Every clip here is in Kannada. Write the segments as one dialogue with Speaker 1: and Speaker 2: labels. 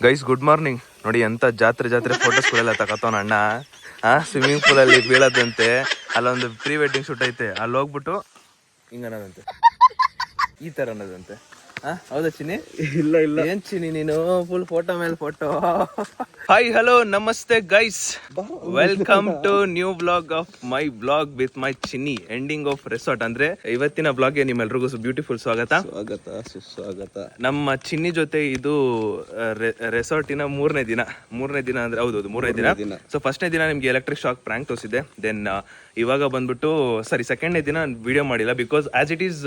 Speaker 1: Guys good morning. ನೋಡಿ ಎಂತ ಜಾತ್ರೆ ಫೋಟೋಸ್ಗಳೆಲ್ಲ ತಗೋತಾನ ಅಣ್ಣ. ಸ್ವಿಮ್ಮಿಂಗ್ ಪೂಲ್ ಅಲ್ಲಿ ಬೀಳದಂತೆ, ಅಲ್ಲೊಂದು ಪ್ರೀ ವೆಡ್ಡಿಂಗ್ ಶೂಟ್ ಐತೆ, ಅಲ್ಲಿ ಹೋಗ್ಬಿಟ್ಟು ಹಿಂಗನ್ನದಂತೆ, ಈ ತರ ಅನ್ನೋದಂತೆ. ಹೌದಾ ಚಿನ್ನಿ?
Speaker 2: ಇಲ್ಲ ಇಲ್ಲ,
Speaker 1: ಏನ್ ಚಿನ್ನಿ ನೀನು ಫುಲ್ ಫೋಟೋ ಮೇಲೆ ಫೋಟೋ. ಹಾಯ್ ಹಲೋ ನಮಸ್ತೆ guys, welcome to new blog of my blog with my Chinni, ending of resort. ಅಂದ್ರೆ ಇವತ್ತಿನ ಬ್ಲಾಗ್ಗೆ ನಿಮ್ಮೆಲ್ರಿಗೂ ಬ್ಯೂಟಿಫುಲ್ ಸ್ವಾಗತ.
Speaker 2: ಸುಸ್ವಾಗತ.
Speaker 1: ನಮ್ಮ ಚಿನ್ನಿ ಜೊತೆ ಇದು ರೆಸಾರ್ಟಿನ ಮೂರನೇ ದಿನ ಅಂದ್ರೆ ಹೌದು ಮೂರನೇ ದಿನ. ಸೊ ಫಸ್ಟ್ನೇ ದಿನ ನಿಮ್ಗೆ ಎಲೆಕ್ಟ್ರಿಕ್ ಶಾಕ್ ಪ್ರ್ಯಾಂಕ್ ತೋರಿಸಿದೆ. ದೆನ್ ಇವಾಗ ಬಂದ್ಬಿಟ್ಟು ಸೆಕೆಂಡ್ನೇ ದಿನ ವಿಡಿಯೋ ಮಾಡಿಲ್ಲ, ಬಿಕಾಸ್ ಆಸ್ ಇಟ್ ಈಸ್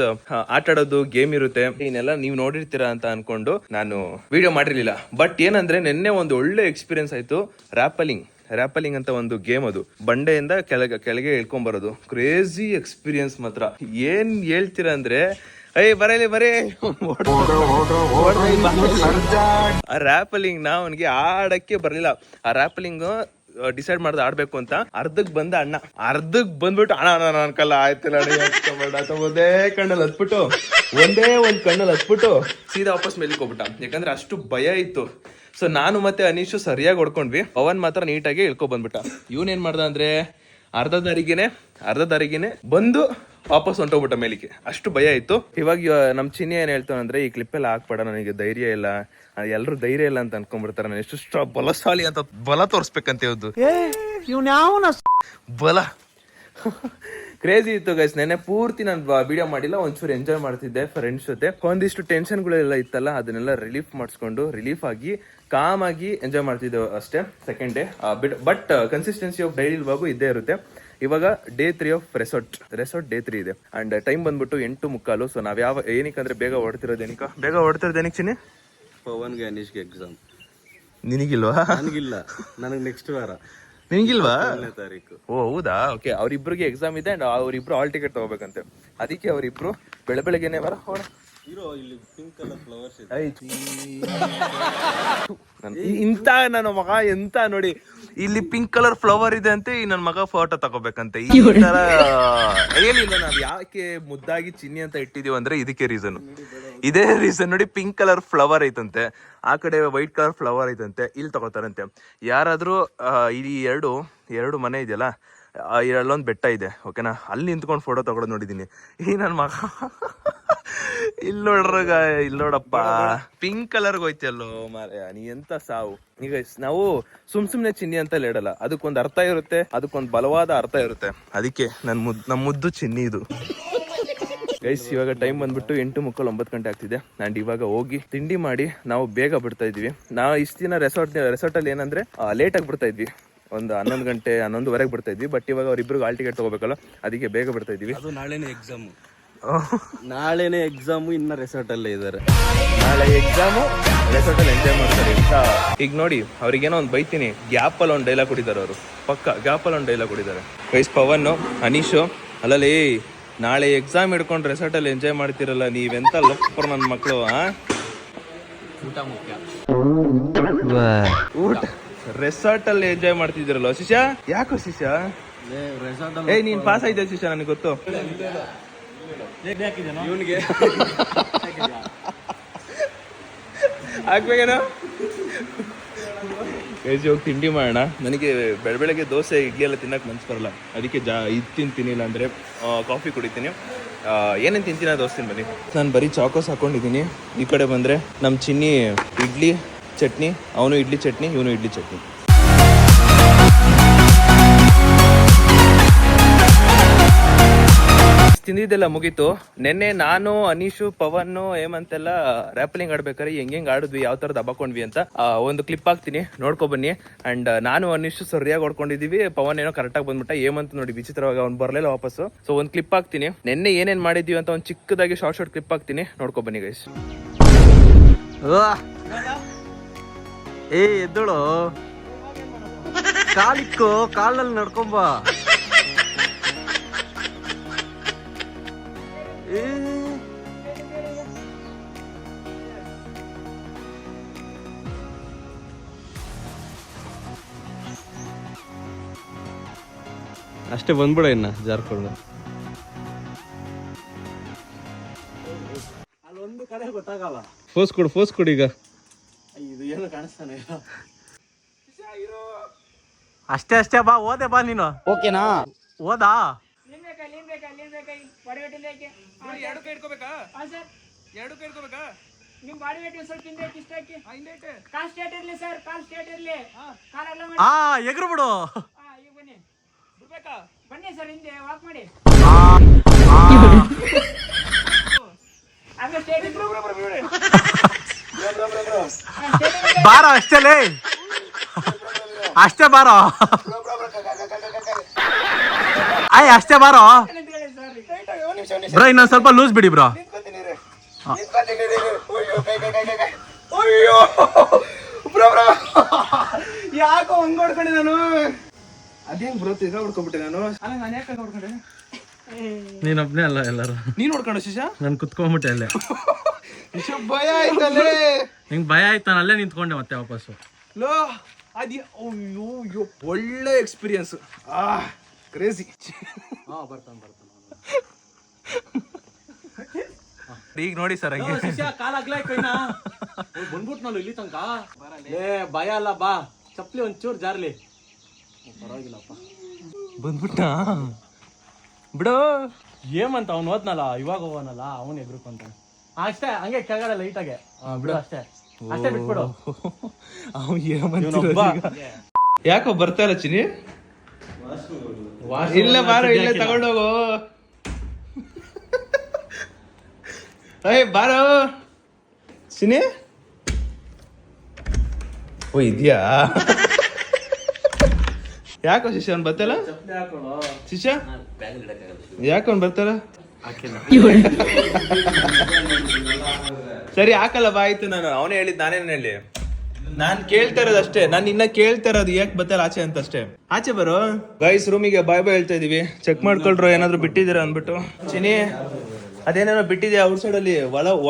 Speaker 1: ಆಟ ಆಡೋದು ಗೇಮ್ ಇರುತ್ತೆ, ಇನ್ನೆಲ್ಲ ನೀವು ನೋಡಿರ್ತೀರಾ ಅಂತ ಅನ್ಕೊಂಡು ನಾನು ವಿಡಿಯೋ ಮಾಡಿರ್ಲಿಲ್ಲ. ಬಟ್ ಏನಂದ್ರೆ ನಿನ್ನೆ ಒಂದು ಒಳ್ಳೆ ಎಕ್ಸ್ಪೀರಿಯನ್ಸ್ ಆಯ್ತು. ರ್ಯಾಪಲಿಂಗ್ ಅಂತ ಒಂದು ಗೇಮ್, ಅದು ಬಂಡೆಯಿಂದ ಕೆಳಗೆ ಇಳ್ಕೊಂಡ್ ಬರೋದು. ಕ್ರೇಜಿ ಎಕ್ಸ್ಪೀರಿಯನ್ಸ್ ಮಾತ್ರ. ಏನ್ ಹೇಳ್ತೀರಾ ಅಂದ್ರೆ, ಬರೀ ಆ ರ್ಯಾಪಲಿಂಗ್ ನ ಅವನಿಗೆ ಆಡಕ್ಕೆ ಬರ್ಲಿಲ್ಲ. ಆ ರ್ಯಾಪಲಿಂಗ್ ಡಿಸೈಡ್ ಮಾಡ್ದೆ ಆಡ್ಬೇಕು ಅಂತ. ಅರ್ಧಕ್ ಬಂದ್ಬಿಟ್ಟು ಅಣ್ಣ ನನ್ ಕಲ್ಲ ಆಯ್ತಿಲ್ಲ, ಒಂದೇ ಕಣ್ಣಲ್ಲಿ ಹತ್ಬಿಟ್ಟು ಸೀದಾ ವಾಪಸ್ ಮೇಲಕ್ಕೆ ಹೋಗ್ಬಿಟ್ಟ. ಯಾಕಂದ್ರೆ ಅಷ್ಟು ಭಯ ಇತ್ತು. ಸೊ ನಾನು ಮತ್ತೆ ಅನೀಶು ಸರಿಯಾಗಿ ಹೊಡ್ಕೊಂಡ್ವಿ. ಪವನ್ ಮಾತ್ರ ನೀಟಾಗಿ ಇಳ್ಕೊ ಬಂದ್ಬಿಟ್ಟ. ಇವನ್ ಏನ್ ಮಾಡ್ದ ಅಂದ್ರೆ ಅರ್ಧ ದಾರಿಗೆನೆ ಬಂದು ವಾಪಸ್ ಹೊಂಟೋಗ್ಬಿಟ್ಟ ಮೇಲಿಕ್ಕೆ. ಅಷ್ಟು ಭಯ ಇತ್ತು. ಇವಾಗ ನಮ್ ಚಿನ್ನಿ ಏನ್ ಹೇಳ್ತಾನಂದ್ರೆ, ಈ ಕ್ಲಿಪ್ ಎಲ್ಲ ಹಾಕ್ಬೇಡ, ನನಗೆ ಧೈರ್ಯ ಇಲ್ಲ, ಎಲ್ರು ಧೈರ್ಯ ಇಲ್ಲ ಅಂತ ಅನ್ಕೊಂಡ್ಬಿಡ್ತಾರೆ, ನಾನು ಎಷ್ಟು ಬಲಶಾಲಿ ಅಂತ ಬಲ ತೋರ್ಸ್ಬೇಕಂತ ಹೇಳ್ದು ಬಲ. ಕ್ರೇಜಿ ಇತ್ತು ಗೈಸ್. ನೆನ್ನೆ ಪೂರ್ತಿ ನಾನು ವಿಡಿಯೋ ಮಾಡಿಲ್ಲ, ಒಂಚೂರು ಎಂಜಾಯ್ ಮಾಡ್ತಿದ್ದೆ ಫ್ರೆಂಡ್ಸ್ ಜೊತೆ. ಒಂದಿಷ್ಟು ಟೆನ್ಷನ್ಗಳೆಲ್ಲ ಇತ್ತಲ್ಲ, ಅದನ್ನೆಲ್ಲ ರಿಲೀಫ್ ಆಗಿ ಕಾಮ್ ಆಗಿ ಎಂಜಾಯ್ ಮಾಡ್ತಿದ್ದೆವು ಅಷ್ಟೇ. Second day but consistency of daily vlog ಇದ್ದೇ ಇರುತ್ತೆ. ಇವಾಗ ಡೇ 3 ಆಫ್ ರೆಸಾರ್ಟ್ ಡೇ 3 ಇದೆ. ಅಂಡ್ ಟೈಮ್ ಬಂದ್ಬಿಟ್ಟು 8:45. ಸೊ ನಾವ್ ಏನಕ್ಕಂದ್ರೆ ಬೇಗ ಹೊಡ್ತಿರೋದೇನಿಕ್ ಚಿನ್ನಿ?
Speaker 2: ಪವನ್ಗೆ ಅನೀಶ್ಗೆ ಎಕ್ಸಾಮ್.
Speaker 1: ನಿನಗಿಲ್ವಾ?
Speaker 2: ನನಗಿಲ್ಲ, ನನಗೆ ನೆಕ್ಸ್ಟ್ ವಾರ.
Speaker 1: ನಿನಗಿಲ್ವಾ?
Speaker 2: ತಾರೀಕು.
Speaker 1: ಓ ಹೌದಾ, ಓಕೆ. ಅವ್ರಿಬ್ರಿಗೆ ಎಕ್ಸಾಮ್ ಇದೆ ಅಂಡ್ ಅವ್ರಿಬ್ರು ಹಾಲ್ ಟಿಕೆಟ್ ತಗೋಬೇಕಂತೆ. ಅದಕ್ಕೆ ಅವರಿಬ್ರು ಬೆಳಗ್ಗೆನೆ
Speaker 2: ಇಲ್ಲಿ ಪಿಂಕ್ ಕಲರ್ ಫ್ಲವರ್ಸ್ ಇದೆ.
Speaker 1: ಇಂತ ನನ್ನ ಮಗ ಎಂತ ನೋಡಿ, ಇಲ್ಲಿ ಪಿಂಕ್ ಕಲರ್ ಫ್ಲವರ್ ಇದೆ ಅಂತೆ, ನನ್ನ ಮಗ ಫೋಟೋ ತಗೋಬೇಕಂತೆ. ಈ ತರ ಏನಿಲ್ಲ, ನಾವ್ ಯಾಕೆ ಮುದ್ದಾಗಿ ಚಿನ್ನಿ ಅಂತ ಇಟ್ಟಿದೀವಿ ಅಂದ್ರೆ ಇದೇ ರೀಸನ್ ನೋಡಿ. ಪಿಂಕ್ ಕಲರ್ ಫ್ಲವರ್ ಐತಂತೆ, ಆ ಕಡೆ ವೈಟ್ ಕಲರ್ ಫ್ಲವರ್ ಐತಂತೆ, ಇಲ್ಲಿ ತಗೋತಾರಂತೆ. ಯಾರಾದ್ರೂ ಈ ಎರಡು ಮನೆ ಇದೆಯಲ್ಲ, ಅಲ್ಲೊಂದು ಬೆಟ್ಟ ಇದೆ, ಓಕೆನಾ, ಅಲ್ಲಿ ನಿಂತ್ಕೊಂಡು ಫೋಟೋ ತಗೊಳೋದು ನೋಡಿದೀನಿ. ಈ ನನ್ ಮಗ ಇಲ್ಲಿ ನೋಡಪ್ಪ, ಪಿಂಕ್ ಕಲರ್ಗೆ ಹೋಯ್ತಲ್ಲೋ ಮಾರ್ರೆ, ನೀ ಎಂತ ಸಾವು. ಈಗ ನಾವು ಸುಮ್ನೆ ಚಿನ್ನಿ ಅಂತ ಹೇಳಲ್ಲ, ಅದಕ್ಕೊಂದು ಅರ್ಥ ಇರುತ್ತೆ, ಅದಕ್ಕೊಂದು ಬಲವಾದ ಅರ್ಥ ಇರುತ್ತೆ. ಅದಕ್ಕೆ ನಮ್ಮ ಮುದ್ದು ಚಿನ್ನಿ ಇದು ಗೈಸ್. ಇವಾಗ ಟೈಮ್ ಬಂದ್ಬಿಟ್ಟು 8:30, 9 ಗಂಟೆ ಆಗ್ತಿದೆ. ಅಂಡ್ ಇವಾಗ ಹೋಗಿ ತಿಂಡಿ ಮಾಡಿ ನಾವು ಬೇಗ ಬಿಡ್ತಾ ಇದೀವಿ. ನಾವು ಇಷ್ಟು ದಿನ ರೆಸಾರ್ಟ್ ಅಲ್ಲಿ ಏನಂದ್ರೆ ಲೇಟ್ ಆಗಿ ಬಿಡ್ತಾ ಇದ್ವಿ, ಒಂದು 11 ಗಂಟೆ 11:15 ಬಿಡ್ತಾ ಇದ್ವಿ. ಬಟ್ ಇವಾಗ ಅವ್ರಿಬ್ರಿಗೆ ಹಾಲ್ ಟಿಕೆಟ್ ತಗೋಬೇಕಲ್ಲ, ಅದಕ್ಕೆ ಬೇಗ ಬಿಡ್ತಾ ಇದೀವಿ.
Speaker 2: ಅದು ನಾಳೆನೇ ಎಕ್ಸಾಮು ಇನ್ನ ರೆಸಾರ್ಟ್ ಅಲ್ಲೇ ಇದಾರೆ.
Speaker 1: ನಾಳೆ ಎಕ್ಸಾಮು, ರೆಸಾರ್ಟ್ ಅಲ್ಲಿ ಎಂಜಾಯ್ ಮಾಡ್ತಾರೆ. ಈಗ ನೋಡಿ, ಅವ್ರಿಗೇನೋ ಒಂದು ಬೈತೀನಿ, ಗ್ಯಾಪ್ ಅಲ್ಲಿ ಒಂದು ಡೈಲಾಗ್ ಕೊಟ್ಟಿದ್ದಾರೆ ಅವರು, ಪಕ್ಕ ಗ್ಯಾಪ್ ಅಲ್ಲಿ ಒಂದು ಡೈಲಾಗ್ ಕೊಟ್ಟಿದ್ದಾರೆ. ಗೈಸ್ ಪವನ್, ಅನೀಶು, ಅಲ್ಲಲ್ಲಿ ನಾಳೆ ಎಕ್ಸಾಮ್ ಹಿಡ್ಕೊಂಡು ರೆಸಾರ್ಟ್ ಅಲ್ಲಿ ಎಂಜಾಯ್ ಮಾಡ್ತಿರಲ್ಲ, ನೀವೆಂತ ಲಪ್ಪರ್ ನನ್ನ ಮಕ್ಕಳು. ಊಟ ರೆಸಾರ್ಟ್ ಅಲ್ಲಿ ಎಂಜಾಯ್ ಮಾಡ್ತಿದ್ದೀರಲ್ಲ ಶಿಶಾ? ಯಾಕೋ ಶಿಶಾ? ನೀನ್ ಪಾಸ್ ಆಯ್ತಾ ಶಿಶಾ? ನನಗೆ ಗೊತ್ತು. ಆಗ್ಬೇಕೇನೋ. ಹೋಗಿ ತಿಂಡಿ ಮಾಡೋಣ. ನನಗೆ ಬೆಳಗ್ಗೆ ದೋಸೆ ಇಡ್ಲಿ ಎಲ್ಲ ತಿನ್ನಕ್ ಮನ್ಸು ಬರಲ್ಲ, ಅದಕ್ಕೆ ಇದು ತಿಂತೀನಿ, ಅಂದ್ರೆ ಕಾಫಿ ಕುಡಿತೀನಿ. ಏನೇನು ತಿಂತೀನಿ ಅದು ದೋಸ್ತೀನಿ. ಬನ್ನಿ, ನಾನು ಬರೀ ಚಾಕೋಸ್ ಹಾಕೊಂಡಿದ್ದೀನಿ. ಈ ಕಡೆ ಬಂದರೆ ನಮ್ಮ ಚಿನ್ನಿ ಇಡ್ಲಿ ಚಟ್ನಿ, ಅವನು ಇಡ್ಲಿ ಚಟ್ನಿ, ಇವನು ಇಡ್ಲಿ ಚಟ್ನಿ. ತಿಂದಿದ್ದೆಲ್ಲ ಮುಗೀತು. ನೆನ್ನೆ ನಾನು, ಅನೀಶು, ಪವನ್, ಹೇಮಂತೆಲ್ಲ ರ್ಯಾಪಲಿಂಗ್ ಆಡ್ಬೇಕಾದ್ರೆ ಹೆಂಗ್ ಆಡಿದ್ವಿ, ಯಾವ ತರ ದಬ್ಬಕೊಂಡ್ವಿ ಅಂತ ಒಂದು ಕ್ಲಿಪ್ ಹಾಕ್ತೀನಿ, ನೋಡ್ಕೊ ಬನ್ನಿ. ಅಂಡ್ ನಾನು ಅನೀಶು ಸರಿಯಾಗಿ ಹೊಡ್ಕೊಂಡಿದೀವಿ, ಪವನ್ ಏನೋ ಕರೆಕ್ಟಾಗಿ ಬಂದ್ಬಿಟ್ಟ, ಹೇಮಂತ್ ನೋಡಿ ವಿಚಿತ್ರವಾಗಿ ಅವ್ನು ಬರಲಿಲ್ಲ ವಾಪಸ್ಸು. ಸೊ ಒಂದು ಕ್ಲಿಪ್ ಹಾಕ್ತೀನಿ, ನೆನ್ನೆ ಏನೇನ್ ಮಾಡಿದ್ವಿ ಅಂತ ಒಂದು ಚಿಕ್ಕದಾಗಿ ಶಾರ್ಟ್ ಕ್ಲಿಪ್ ಹಾಕ್ತೀನಿ, ನೋಡ್ಕೊ ಬನ್ನಿ ಗೈಸ್.
Speaker 2: ಎದ್ದಳು, ಕಾಲಿಕ್ಕೋ, ಕಾಲಲ್ಲಿ ನಡ್ಕೊಂಬ. ಅಷ್ಟೇ ಬಂದ್ಬಿಡ, ಇನ್ನ ಜಾರ್ಕೊಂಡು. ಅಲ್ಲೊಂದು ಕಡೆ ಗೊತ್ತಾಗಲ್ಲ. ಫೋಸ್ ಕೊಡು ಈಗ. ಇದು ಏನೋ ಕಾಣಿಸ್ತಾನೆ
Speaker 3: ಅಷ್ಟೇ ಅಷ್ಟೇ ಬಾ ಓದೆ ಬಾ ನೀನು
Speaker 4: ಓಕೆನಾ
Speaker 3: ಓದಾ
Speaker 1: ಎರಡು ಕೈ ಇಟ್ಕೋಬೇಕಾ ಎರಡು ಕೈ ಇಟ್ಕೋಬೇಕಾ
Speaker 5: ನಿಮ್ ಬಾಡಿ ವೇಟ್ ಸ್ವಲ್ಪ ಹಿಂದೆ ಇಷ್ಟ ಹಾಕಿ ಕಾಲ್ ಸ್ಟ್ರೇಟ್ ಇರ್ಲಿ ಸರ್ ಕಾಲ್ ಸ್ಟ್ರೇಟ್ ಇರ್ಲಿ ಕಾಲೆಲ್ಲ ಮಾಡಿ
Speaker 3: ಎಗ್ರು ಬಿಡು
Speaker 5: ಈಗ ಬನ್ನಿ
Speaker 1: ಬಿಡ್ಬೇಕಾ
Speaker 5: ಬನ್ನಿ ಸರ್ ಹಿಂದೆ ವಾಕ್ ಮಾಡಿ ಹಂಗ ಸ್ಟ್ರೇಟ್
Speaker 3: ಬಾರೋ ಅಷ್ಟೇ ಲೇ ಅಷ್ಟೇ ಬಾರೋ ಆಯ್ ಅಷ್ಟೇ ಬಾರೋ ಬ್ರೋ ಇನ್ನೊಂದ್ ಸ್ವಲ್ಪ ಲೂಸ್ ಬಿಡಿ ಬ್ರೋ
Speaker 1: ಯಾಕೋ ಹಂಗ ಹೊಡ್ಕೊಂಡೆ ನಾನು ಅದೇಂಗ್ ಬರುತ್ತೆ ಈಗ ಹೊಡ್ಕೊಂಡ್ಬಿಟ್ಟೆ ನಾನು ಅಲ್ಲ ನಾನು ಯಾಕೆ ಹೊಡ್ಕೊಂಡೆ
Speaker 3: ನೀನೊಬ್ನೇ ಅಲ್ಲ ಎಲ್ಲರೂ
Speaker 1: ನೀನ್ ಹೊಡ್ಕೊಂಡು ಶಿಶಾ
Speaker 3: ನಾನು ಕುತ್ಕೊಂಡ್ಬಿಟ್ಟೆ ಅಲ್ಲೇ
Speaker 1: ಭಯ ಆಯ್ತಲ್ಲೇ
Speaker 3: ನಿಂಗೆ ಭಯ ಆಯ್ತು ನಾನು ಅಲ್ಲೇ ನಿಂತ್ಕೊಂಡೆ ಮತ್ತೆ ವಾಪಸ್ಸು
Speaker 1: ಲೋ ಅಯ್ಯೋ ಅಯ್ಯೋ ಒಳ್ಳೆ ಎಕ್ಸ್ಪೀರಿಯನ್ಸ್ ಕ್ರೇಜಿ
Speaker 3: ಈಗ ನೋಡಿ ಸರ್ ಹಂಗೆ
Speaker 2: ಬಂದ್ಬಿಟ್ಟು ನಾವು ಇಲ್ಲಿ ತನಕ ಭಯ ಅಲ್ಲ ಬಾ ಚಪ್ಪಲಿ ಒಂಚೂರು ಜಾರ್ಲಿ ಪರವಾಗಿಲ್ಲಪ್ಪ
Speaker 3: ಬಂದ್ಬಿಟ್ಟ ಬಿಡು ಏಮಂತ ಅವ್ನು ಓದ್ನಲ್ಲ ಇವಾಗ ಹೋಗೋನಲ್ಲ ಅವನು ಎಗ್ರುಕೊಂತ ಅಷ್ಟೇ ಹಂಗೆ ಕೆಳಗಡೆ ಲೈಟಾಗೆ ಬಿಡು ಅಷ್ಟೇ ಅಷ್ಟೇ ಬಿಟ್ಬಿಡು
Speaker 1: ಯಾಕೋ ಬರ್ತಾ ಇಲ್ಲ ಚಿನಿ ಇಲ್ಲ ಬಾರೋ ಇಲ್ಲೇ ತಗೊಂಡೋಗು ಬಾರೋ ಚಿನಿ ಓ ಇದ್ಯಾ ಯಾಕೋ ಶಿಷ್ಯ ಅವ್ನು ಬರ್ತಲ್ಲ ಶಿಷ್ಯ ಯಾಕೆ ಅವ್ನು ಬರ್ತಾರ ಸರಿ ಹಾಕಲ್ಲ ಬಾ ಆಯ್ತು ನಾನು ಅವನೇ ಹೇಳಿದ್ ನಾನೇನು ಹೇಳಿ ನಾನ್ ಕೇಳ್ತಾ ಇರೋದು ಅಷ್ಟೇ ನಾನು ಇನ್ನ ಕೇಳ್ತಾ ಇರೋದು ಯಾಕೆ ಬತ್ತಲ್ಲ ಆಚೆ ಅಂತ ಅಷ್ಟೇ ಆಚೆ ಬರೋ ಗೈಸ್ ರೂಮಿಗೆ ಬಾಯ್ ಬಾಯ್ ಹೇಳ್ತಾ ಇದೀವಿ ಚೆಕ್ ಮಾಡ್ಕೊಳ್ರು ಏನಾದ್ರು ಬಿಟ್ಟಿದ್ದೀರಾ ಅಂದ್ಬಿಟ್ಟು ಚಿನಿ ಅದೇನೇನೋ ಬಿಟ್ಟಿದ್ಯಾ ಔಟ್ ಸೈಡ್ ಅಲ್ಲಿ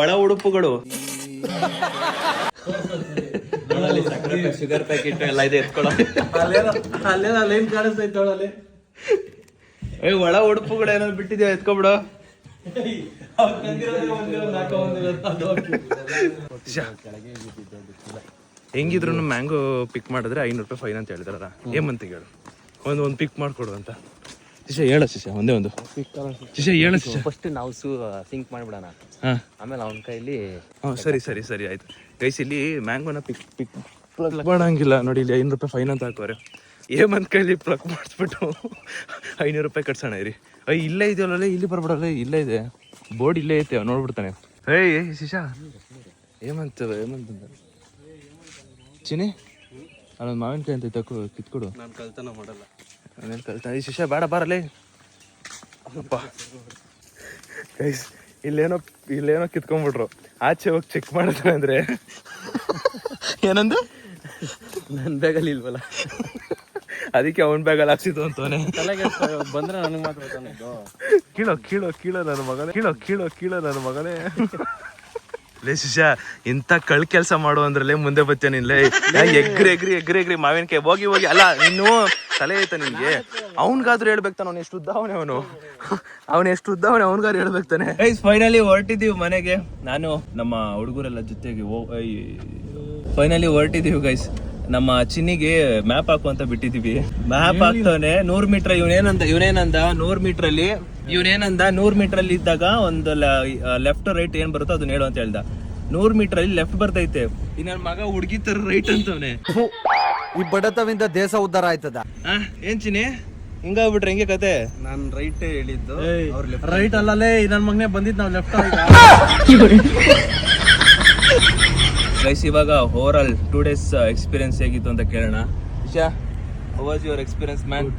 Speaker 1: ಒಳ ಉಡುಪುಗಳು
Speaker 2: ಶುಗರ್ ಪ್ಯಾಕೆಟ್ ಎಲ್ಲ ಇದೆ ಎತ್ಕೊಳ್ಳೋ
Speaker 3: ಅಲ್ಲೇನ್ ಕಾಣಿಸ್ತೈತೆ
Speaker 1: ಒಳ ಉಡುಪುಗಳು ಏನಾದ್ರು ಬಿಟ್ಟಿದ್ಯಾ ಎತ್ಕೊಬಿಡು ಹೆಂಗಿದ್ರು ಮ್ಯಾಂಗೋ ಪಿಕ್ ಮಾಡಿದ್ರೆ 500 ರೂಪಾಯಿ ಫೈನ್ ಅಂತ ಹೇಳಿದಾರ ಏಮಂತ ಹೇಳು ಒಂದು ಪಿಕ್ ಮಾಡ್ಕೊಡು ಅಂತ ಶಿಷ್ಯ ಹೇಳ ಶಿಷ್ಯ ಒಂದೇ ಒಂದು ಶಿಷ್ಯ ಹೇಳ ಶಿಷ್ಯ
Speaker 4: ಫಸ್ಟ್ ನಾವು ಸಿಂಕ್ ಮಾಡ್ಬಿಡೋಣ ಆಮೇಲೆ ಅವನ ಕೈಲಿ
Speaker 1: ಸರಿ ಸರಿ ಸರಿ ಆಯ್ತು ಗೈಸ್ ಇಲ್ಲಿ ಮ್ಯಾಂಗೋನ ಪಿಕ್ ಪ್ಲಗ್ ಮಾಡಂಗಿಲ್ಲ ನೋಡಿ ಇಲ್ಲಿ 500 ರೂಪಾಯಿ ಫೈನ್ ಅಂತ ಹಾಕೋರೆ ಏಮಂತ ಕೈಲಿ ಪ್ಲಗ್ ಮಾಡಿಸ್ಬಿಟ್ಟು 500 ರೂಪಾಯಿ ಕಟ್ಸೋಣ ಇರಿ ಇಲ್ಲೇ ಇದೆಯಲ್ಲ ಇಲ್ಲಿ ಬರ್ಬಿಡಲ್ಲ ಇಲ್ಲೇ ಇದೆ ಬೋರ್ಡ್ ಇಲ್ಲೇ ಐತೆ ನೋಡ್ಬಿಡ್ತಾನೆ ಶಿಶಾ ಏಮಂತ ಚಿನಿ ಅಲ್ಲೊಂದು ಮಾವಿನಕಾಯಿ ಅಂತ ತಕೋ ಕಿತ್ಕೊಡು
Speaker 2: ನಾನು ಕಳ್ತನ ಮಾಡಲ್ಲ
Speaker 1: ನಾನೇನು ಕಲ್ತಾನೆ ಶಿಶಾ ಬೇಡ ಬಾರಲ್ಲೇ ಅಪ್ಪ ಗೈಸ್ ಇಲ್ಲೇನೋ ಕಿತ್ಕೊಂಡ್ಬಿಟ್ರು ಆಚೆ ಹೋಗಿ ಚೆಕ್ ಮಾಡಿದ್ರೆ ಅಂದ್ರೆ ಏನಂದು
Speaker 2: ನನ್ನ ಬ್ಯಾಗಲ್ಲಿ ಇಲ್ವಲ್ಲ
Speaker 1: ಅದಕ್ಕೆ ಅವನ ಬ್ಯಾಗಲ್ಲಿ ಹಾಕ್ಸಿದ್ದು ಅಂತವನೇ
Speaker 2: ಬಂದ್ರೆ ನನಗೆ ಮಾತ್ರ
Speaker 1: ಕೀಳೋ ನನ್ನ ಮಗನೇ ಲೇ ಶಿಷ್ಯ ಇಂಥ ಕಳ್ ಕೆಲಸ ಮಾಡು ಅಂದ್ರಲ್ಲೇ ಮುಂದೆ ಬರ್ತೇನೆ ಇಲ್ಲೇ ಎಗ್ರಿ ಮಾವಿನಕಾಯಿ ಹೋಗಿ ಅಲ್ಲ ಇನ್ನು ತಲೆ ಐತ ನಿನ್ಗೆ ಅವನ್ಗಾದ್ರೂ ಹೇಳ್ಬೇಕ್ತಾನೆ ಅವ್ನು ಎಷ್ಟು ಉದ್ದವನೇ ಅವನು ಎಷ್ಟು ಉದ್ದವನೇ ಅವನ್ಗಾದ್ರು ಹೇಳ್ಬೇಕ್ತಾನೆ ಫೈನಲಿ ಹೊರಟಿದೀವಿ ಮನೆಗೆ ನಾನು ನಮ್ಮ ಹುಡುಗರೆಲ್ಲ ಜೊತೆಗೆ ಫೈನಲಿ ಹೊರಟಿದೀವಿ ಗೈಸ್ ನಮ್ಮ ಚಿನ್ನಿಗೆ ಮ್ಯಾಪ್ ಹಾಕು ಅಂತ ಬಿಟ್ಟಿದೀವಿ ಮ್ಯಾಪ್ ಹಾಕ್ತವನೆ 100 ಮೀಟರ್ ಇವನೇನಂದ 100 ಮೀಟರ್ ಅಲ್ಲಿ 100 ಮೀಟರ್ ಅಲ್ಲಿ ಇದ್ದಾಗ ಒಂದು ಲೆಫ್ಟ್ ರೈಟ್ ಏನ್ ಬರುತ್ತೋ ಅದನ್ನ ಹೇಳು ಅಂತ ಹೇಳ್ದ 100 ಮೀಟರ್ ಅಲ್ಲಿ ಲೆಫ್ಟ್ ಬರ್ತೈತೆ ಈ ನನ್ನ ಮಗ ಹುಡುಗಿ ತರ ರೈಟ್ ಅಂತವನೆ
Speaker 4: ಈ ಬಡತವಿಂದ ದೇಶ ಉದ್ಧಾರ ಆಯ್ತದ
Speaker 1: ಏನ್ ಚಿನ್ನಿ ಹಿಂಗಾಗ್ಬಿಟ್ರೆ ಹೆಂಗೆ ಕತೆ
Speaker 2: ನಾನು ರೈಟ್ ಹೇಳಿದ್ದು
Speaker 3: ರೈಟ್ ಅಲ್ಲಲೇ ನನ್ ಮಗನೇ ಬಂದಿದ್ ನಾವ್ ಲೆಫ್ಟ್
Speaker 1: ಗೈಸ್ ಇವಾಗ ಓವರ್ ಆಲ್ 2 days ಎಕ್ಸ್ಪೀರಿಯನ್ಸ್ ಹೇಗಿತ್ತು ಅಂತ ಕೇಳೋಣ Isha how was your experience man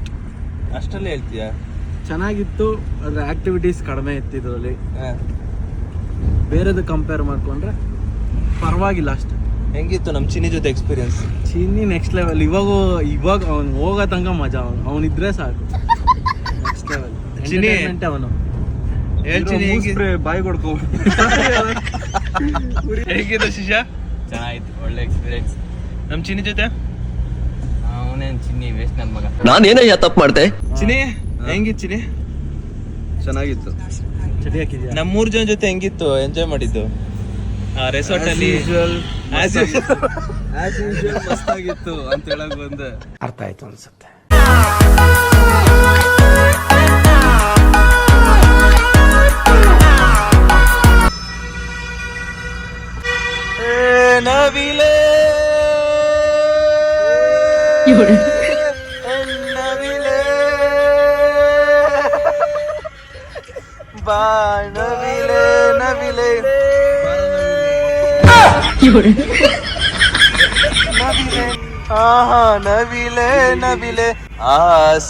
Speaker 1: ಅಷ್ಟಲ್ಲೇ ಹೇಳ್ತೀಯಾ
Speaker 3: ಚೆನ್ನಾಗಿತ್ತು ಅದ್ರ ಆಕ್ಟಿವಿಟೀಸ್ ಕಡಿಮೆ ಇತ್ತು ಇದರಲ್ಲಿ ಬೇರೆದು ಕಂಪೇರ್ ಮಾಡ್ಕೊಂಡ್ರೆ ಪರವಾಗಿಲ್ಲ ಅಷ್ಟೇ
Speaker 1: ಹೆಂಗಿತ್ತು ನಮ್ಮ ಚಿನ್ನಿ ಜೊತೆ ಎಕ್ಸ್ಪೀರಿಯನ್ಸ್
Speaker 3: ಚಿನ್ನಿ ನೆಕ್ಸ್ಟ್ ಲೆವೆಲ್ ಇವಾಗ ಅವ್ನು ಹೋಗೋ ತನಕ ಮಜಾ ಅವನಿದ್ರೆ ಸಾಕು ನೆಕ್ಸ್ಟ್ ಲೆವೆಲ್
Speaker 1: ಚಿನ್ನಿ
Speaker 3: ಅವನು
Speaker 1: ಹೇಳ್ತೀನಿ
Speaker 3: ಬಾಯಿ ಕೊಡ್ಕೋ
Speaker 1: ಹೇಗಿದೆ ಶಿಶಾ
Speaker 4: ಚೆನ್ನಾಗಿತ್ತು ಒಳ್ಳೆ ಎಕ್ಸ್ಪೀರಿಯನ್ಸ್
Speaker 1: ನಮ್ಮ ಚಿನ್ನಿ ಜೊತೆ
Speaker 4: ಅವನೇನ್ ಚಿನ್ನಿ ವೇಸ್ಟ್ ನನ್ ಮಗ
Speaker 2: ನಾನೇನಯ್ಯ ತಪ್ಪು ಮಾಡ್ದೆ
Speaker 1: ಚಿನ್ನಿ ಹೆಂಗಿತ್ತು ಚಿನ್ನಿ
Speaker 2: ಚೆನ್ನಾಗಿತ್ತು
Speaker 3: ಚಟಿ ಹಾಕಿದ್ಯಾ
Speaker 1: ನಮ್ಮ 3 ಜನ ಜೊತೆ ಹೆಂಗಿತ್ತು ಎಂಜಾಯ್ ಮಾಡಿದ್ದು ರೆಸಾರ್ಟ್ ಅಲ್ಲಿ
Speaker 2: ಮಸ್ತಾಗಿತ್ತು ಅಂತ ಹೇಳಕ್ ಬಂದೆ.
Speaker 3: ಅರ್ಥ ಆಯ್ತು ಅನ್ಸುತ್ತೆ.
Speaker 1: ನವಿಲೆ ನವಿಲೆ ಬಾ ನವಿಲೆ ನವಿಲೆ ನವಿಲೆ ಆಹಾ ನವಿಲೆ ನವಿಲೆ ಆ